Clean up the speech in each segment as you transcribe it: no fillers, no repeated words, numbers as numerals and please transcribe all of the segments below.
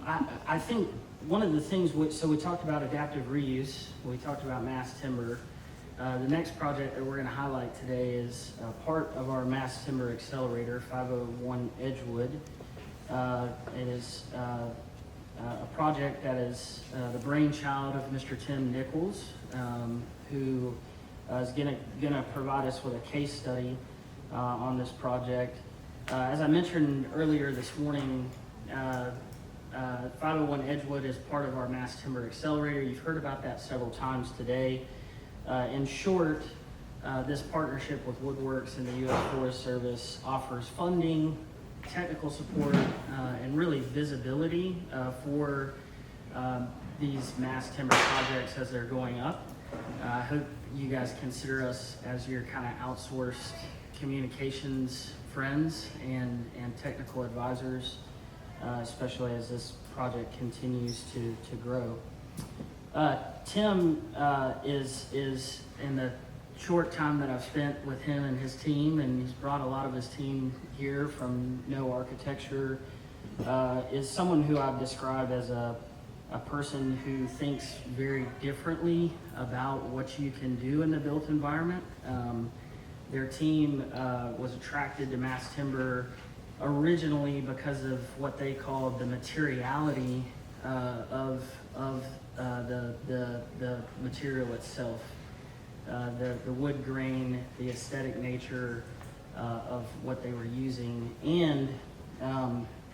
I think one of the things, so we talked about adaptive reuse, we talked about mass timber. The next project that we're going to highlight today is part of our mass timber accelerator, 501 Edgewood. It is a project that is the brainchild of Mr. Tim Nichols, who is going to provide us with a case study on this project. As I mentioned earlier this morning, 501 Edgewood is part of our mass timber accelerator. You've heard about that several times today. In short, this partnership with Woodworks and the U.S. Forest Service offers funding, technical support, and really visibility for these mass timber projects as they're going up. I hope you guys consider us as your kind of outsourced communications friends and technical advisors, especially as this project continues to grow. Tim is in the short time that I've spent with him and his team, and he's brought a lot of his team here from No Architecture, is someone who I've described as a person who thinks very differently about what you can do in the built environment. Their team was attracted to mass timber originally because of what they called the materiality of the material itself, the wood grain, the aesthetic nature of what they were using, and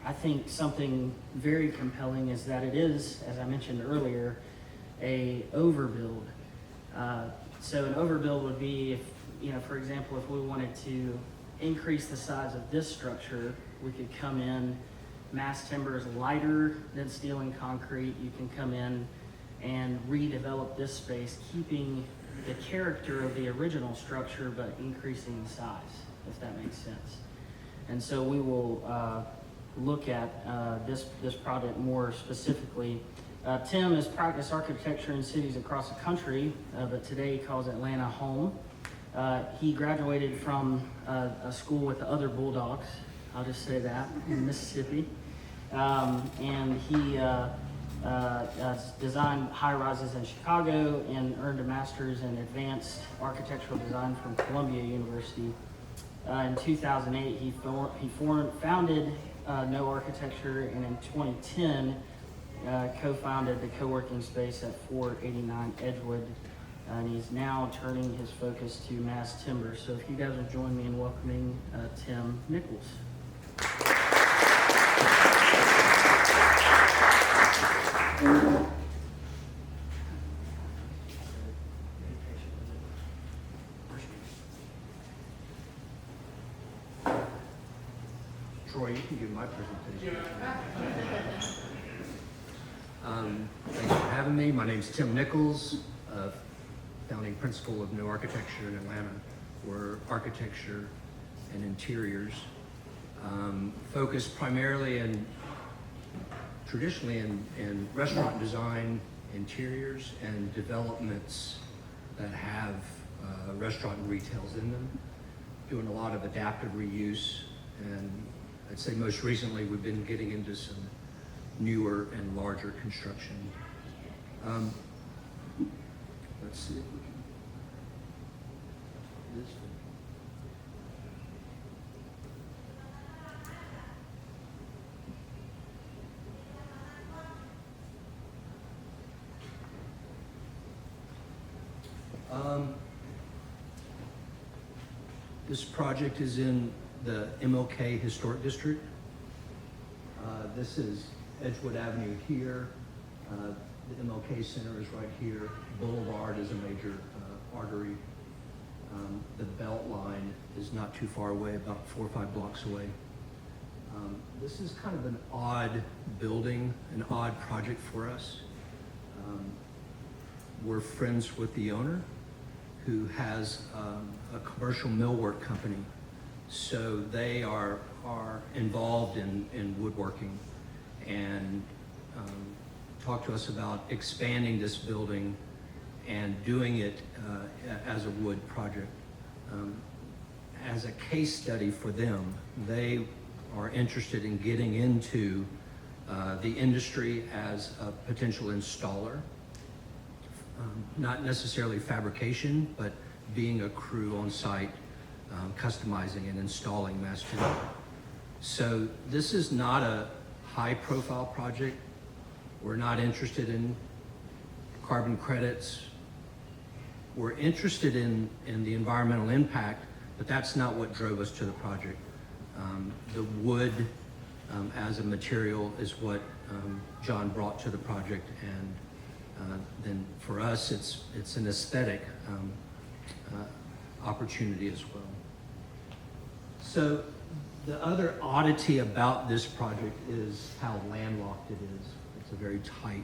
I think something very compelling is that it is, as I mentioned earlier, a overbuild. So an overbuild would be if, for example, if we wanted to increase the size of this structure, we could come in. Mass timber is lighter than steel and concrete. You can come in and redevelop this space, keeping the character of the original structure, but increasing the size, if that makes sense. And so we will look at this project more specifically. Tim has practiced architecture in cities across the country, but today he calls Atlanta home. He graduated from a school with the other Bulldogs, I'll just say that, in Mississippi. And he designed high-rises in Chicago and earned a master's in advanced architectural design from Columbia University. In 2008, he founded No Architecture, and in 2010, co-founded the co-working space at 489 Edgewood. And he's now turning his focus to mass timber. So if you guys will join me in welcoming Tim Nichols. Troy, you can give my presentation. Thanks for having me. My name's Tim Nichols, founding principal of No Architecture in Atlanta. We're architecture and interiors, focused primarily and traditionally in restaurant design, interiors, and developments that have restaurant and retails in them, doing a lot of adaptive reuse, and I'd say most recently we've been getting into some newer and larger construction. Let's see if we can do this. This project is in the MLK Historic District. This is Edgewood Avenue here. The MLK Center is right here. Boulevard is a major artery. The Belt Line is not too far away, about 4 or 5 blocks away. This is kind of an odd building, an odd project for us. We're friends with the owner, who has a commercial millwork company. So they are involved in woodworking, and talked to us about expanding this building and doing it as a wood project. As a case study for them, they are interested in getting into the industry as a potential installer, not necessarily fabrication, but being a crew on site, customizing and installing mass timber. So this is not a high-profile project. We're not interested in carbon credits. We're interested in the environmental impact, but that's not what drove us to the project. The wood as a material is what John brought to the project, and then for us, it's an aesthetic opportunity as well. So the other oddity about this project is how landlocked it is. It's a very tight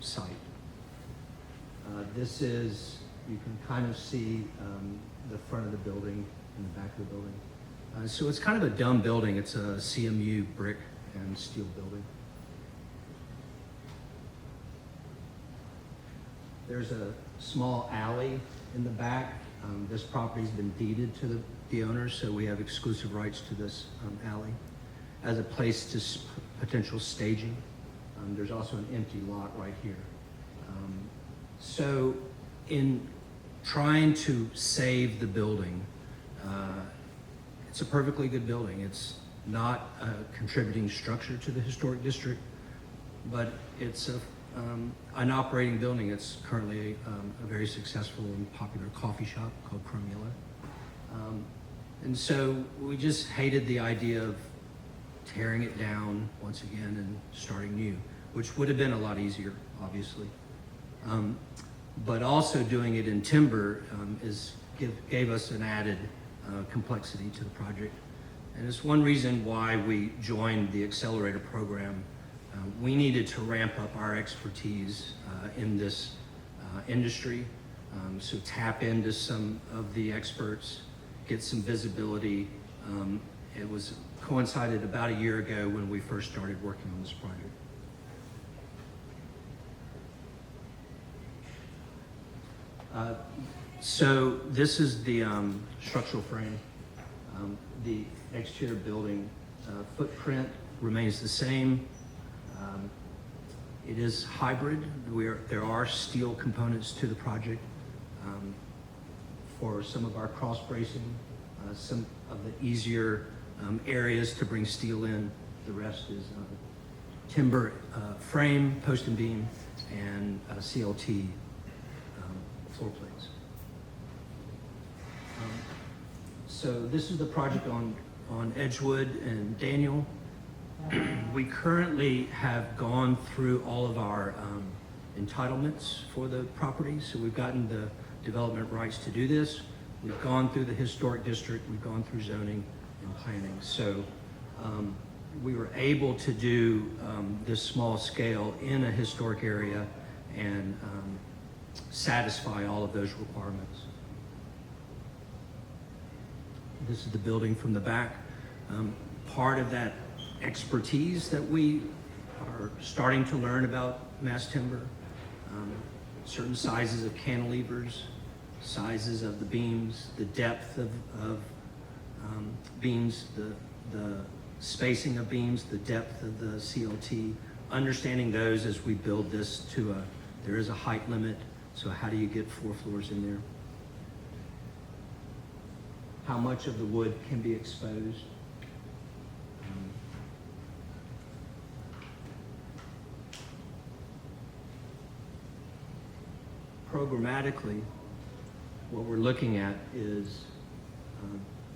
site. This is, you can kind of see the front of the building and the back of the building. So it's kind of a dumb building. It's a CMU brick and steel building. There's a small alley in the back. This property's been deeded to the owners, so we have exclusive rights to this alley as a place to potential staging. There's also an empty lot right here. So in trying to save the building, it's a perfectly good building. It's not a contributing structure to the historic district, but it's an operating building. It's currently a very successful and popular coffee shop called Cromula. And so we just hated the idea of tearing it down once again and starting new, which would have been a lot easier, obviously. But also doing it in timber gave us an added complexity to the project. And it's one reason why we joined the Accelerator program. We needed to ramp up our expertise in this industry, so tap into some of the experts, get some visibility. It was coincided about a year ago when we first started working on this project. So this is the structural frame. The exterior building footprint remains the same. It is hybrid. There are steel components to the project for some of our cross bracing, some of the easier areas to bring steel in. The rest is timber frame, post and beam, and CLT floor plates. So this is the project on Edgewood and Daniel. We currently have gone through all of our entitlements for the property. So we've gotten the development rights to do this. We've gone through the historic district. We've gone through zoning and planning. So we were able to do this small scale in a historic area and satisfy all of those requirements. This is the building from the back. Part of that expertise that we are starting to learn about mass timber, certain sizes of cantilevers, sizes of the beams, the depth of beams, the spacing of beams, the depth of the CLT, understanding those as we build this to there is a height limit, so how do you get 4 floors in there? How much of the wood can be exposed? Programmatically, what we're looking at is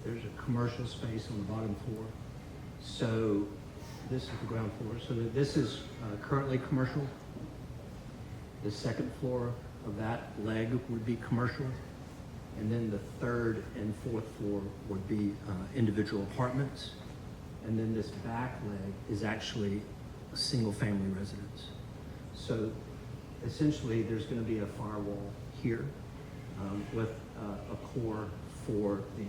there's a commercial space on the bottom floor. So this is the ground floor. So this is currently commercial. The second floor of that leg would be commercial. And then the third and fourth floor would be individual apartments. And then this back leg is actually a single family residence. So essentially there's going to be a firewall here with a core for the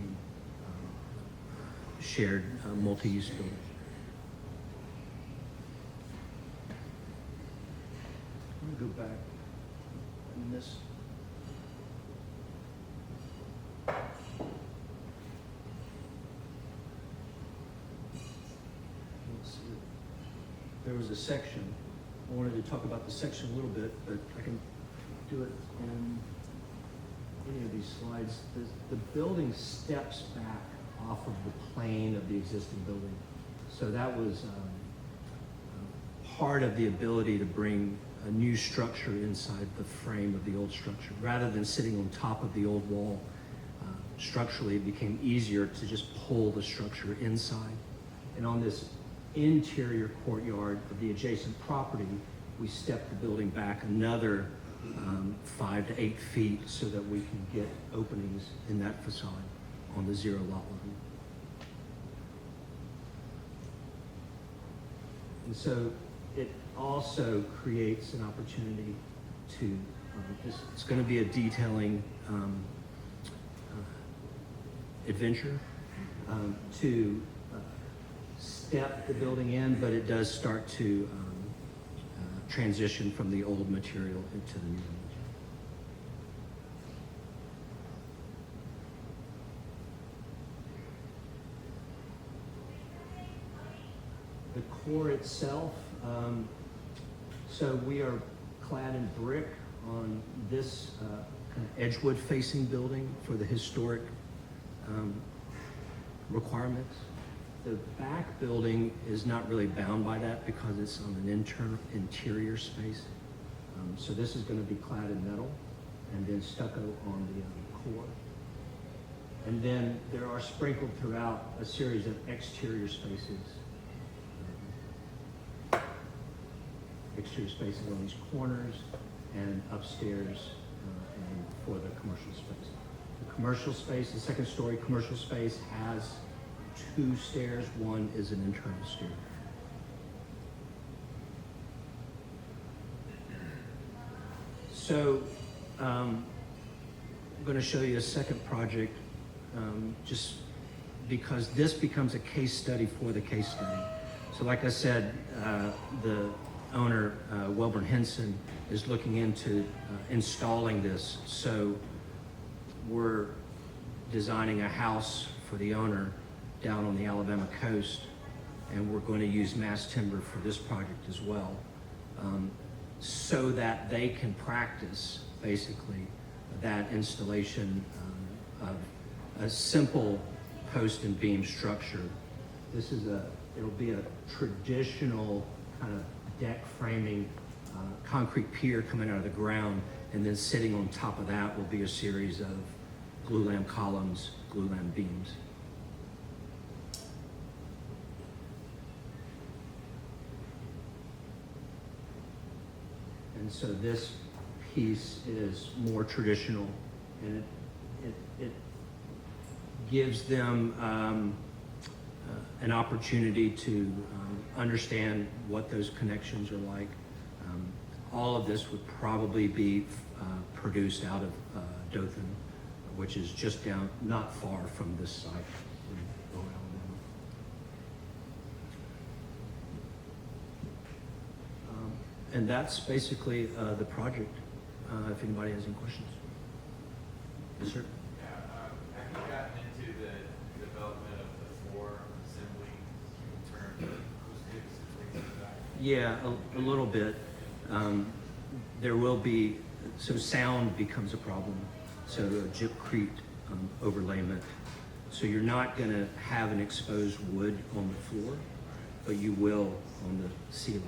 shared multi-use building. I'm going to go back on this. was a section. I wanted to talk about the section a little bit, but I can do it in any of these slides. The building steps back off of the plane of the existing building. So that was part of the ability to bring a new structure inside the frame of the old structure. Rather than sitting on top of the old wall, structurally it became easier to just pull the structure inside. And on this interior courtyard of the adjacent property, we stepped the building back another 5 to 8 feet so that we can get openings in that facade on the zero lot line. And so it also creates an opportunity to, it's going to be a detailing adventure to step the building in, but it does start to transition from the old material into the new material. The core itself, so we are clad in brick on this kind of Edgewood facing building for the historic requirements. The back building is not really bound by that because it's on an interior space. So this is going to be clad in metal and then stucco on the core. And then there are sprinkled throughout a series of exterior spaces. Exterior spaces on these corners and upstairs and for the commercial space. The commercial space, the second story commercial space has 2 stairs. One is an internal stair. So I'm going to show you a second project just because this becomes a case study for the case study. So like I said, the owner, Welborn Henson, is looking into installing this. So we're designing a house for the owner down on the Alabama coast, and we're going to use mass timber for this project as well, so that they can practice basically that installation of a simple post and beam structure. This is it'll be a traditional kind of deck framing, concrete pier coming out of the ground, and then sitting on top of that will be a series of glulam columns, glulam beams. And so this piece is more traditional, and it gives them an opportunity to understand what those connections are like. All of this would probably be produced out of Dothan, which is just down, not far from this site in Alabama. And that's basically the project. If anybody has any questions. Yes, sir. Have you gotten into the development of the floor assembly in terms of acoustics and things like that? Yeah, a little bit. There will be, so sound becomes a problem. So gypcrete overlayment. So you're not going to have an exposed wood on the floor, but you will on the ceiling.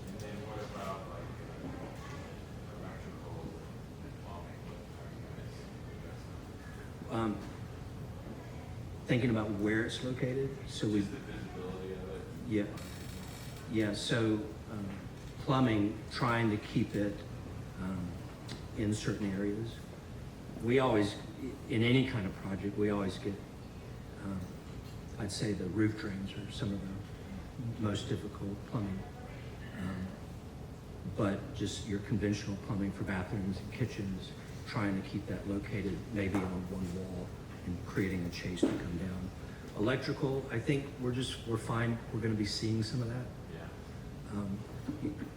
And then what about like electrical and plumbing? What are you guys Thinking about where it's located. So we, just the visibility of it? yeah. So plumbing, trying to keep it in certain areas. We always, in any kind of project, we always get, I'd say the roof drains are some of the most difficult plumbing. But just your conventional plumbing for bathrooms and kitchens, trying to keep that located maybe on one wall and creating a chase to come down. Electrical, I think we're fine. We're going to be seeing some of that. Yeah.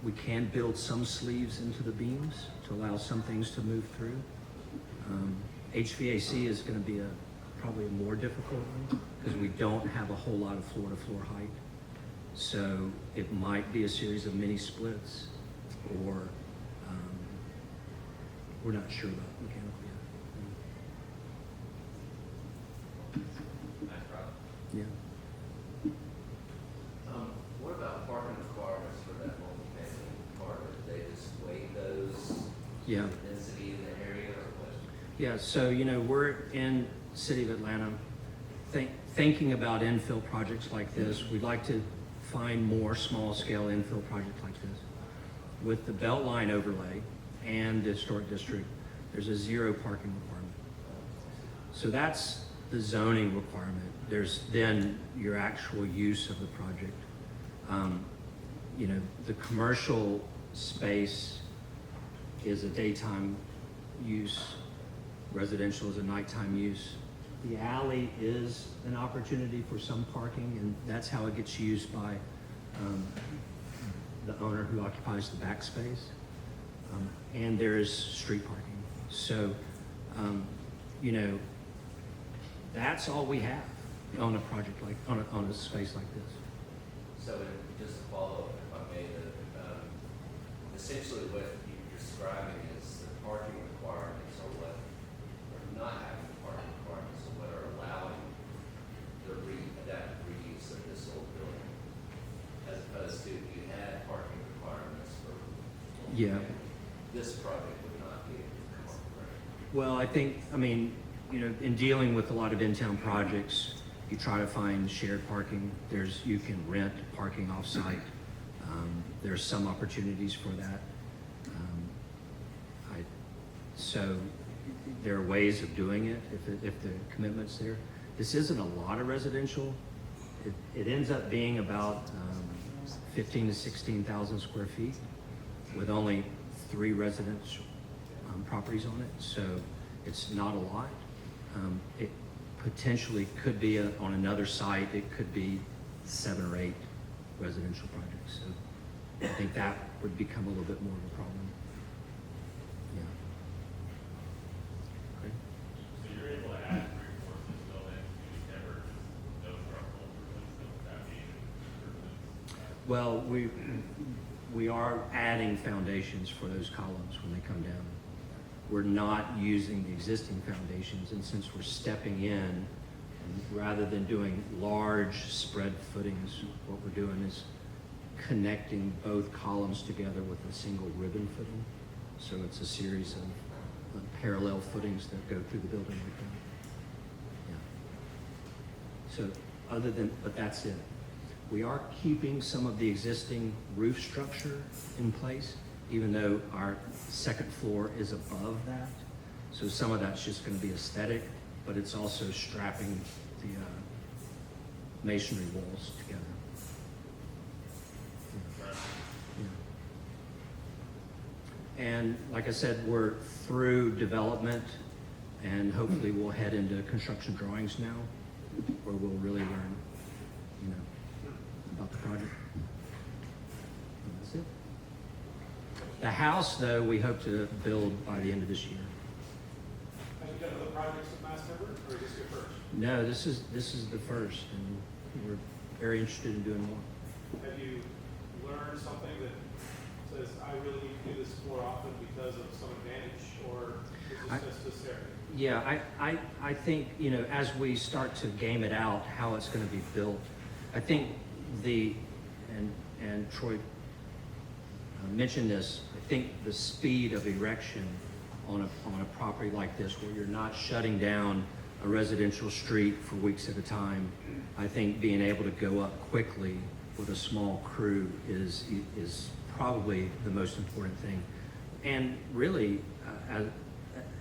We can build some sleeves into the beams to allow some things to move through. HVAC is going to be probably a more difficult one because we don't have a whole lot of floor-to-floor height. So it might be a series of mini splits, or we're not sure about mechanical Nice product. yet. What about parking requirements for that multifamily apartment? They just weigh those? Yeah. The density in the area or what? Yeah, so, we're in City of Atlanta, thinking about infill projects like this. We'd like to find more small-scale infill projects like this. With the Beltline overlay and the historic district, there's a 0 parking requirement. So that's the zoning requirement. There's then your actual use of the project. The commercial space is a daytime use, residential is a nighttime use. The alley is an opportunity for some parking, and that's how it gets used by the owner who occupies the back space. And there is street parking. So, that's all we have on a project like, on a space like this. So just to follow up, if I may, essentially what you're describing is the parking requirements or what, or not having the parking requirements, or what are allowing the adaptive reuse of this old building, as opposed to if you had parking requirements for. Yeah. This project would not be able to come up, right? Well, I think, in dealing with a lot of in-town projects, you try to find shared parking. You can rent parking off-site. There's some opportunities for that. So there are ways of doing it if the commitment's there. This isn't a lot of residential. It ends up being about 15 to 16,000 square feet with only 3 residential properties on it. So it's not a lot. It potentially could be on another site, it could be 7 or 8 residential projects. So I think that would become a little bit more of a problem. Yeah. Okay. So you're able to add 3 floors to this building, you never, no structural improvements, no foundation improvements? Well, we are adding foundations for those columns when they come down. We're not using the existing foundations, and since we're stepping in, and rather than doing large spread footings, what we're doing is connecting both columns together with a single ribbon footing. So it's a series of parallel footings that go through the building like that. Yeah. So but that's it. We are keeping some of the existing roof structure in place, even though our second floor is above that. So some of that's just going to be aesthetic, but it's also strapping the masonry walls together. Yeah. And like I said, we're through development, and hopefully we'll head into construction drawings now, where we'll really learn, about the project. And that's it. The house, though, we hope to build by the end of this year. Have you done other projects with Mass Timber, or is this your first? No, this is the first, and we're very interested in doing more. Have you learned something that says, I really need to do this more often because of some advantage, or is this just necessary? Yeah, I think, as we start to game it out, how it's going to be built, I think and Troy mentioned this, I think the speed of erection on a property like this, where you're not shutting down a residential street for weeks at a time, I think being able to go up quickly with a small crew is probably the most important thing. And really,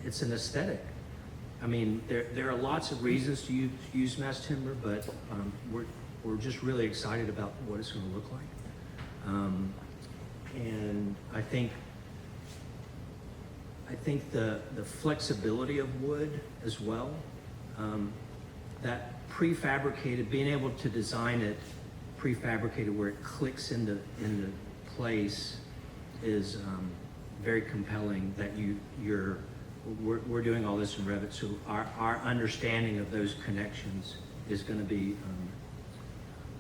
it's an aesthetic. I mean, there are lots of reasons to use mass timber, but we're just really excited about what it's going to look like. And I think the flexibility of wood as well, that prefabricated, being able to design it prefabricated where it clicks into place is very compelling. That we're doing all this in Revit, so our understanding of those connections is going to be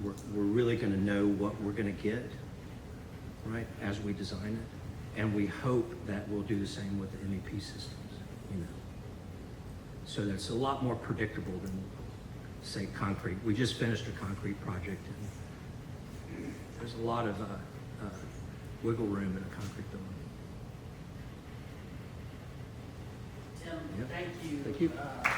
we're really gonna know what we're gonna get, right, as we design it. And we hope that we'll do the same with the MEP systems, you know. So that's a lot more predictable than, say, concrete. We just finished a concrete project, and there's a lot of wiggle room in a concrete building. Tim, Yep. thank you. Thank you.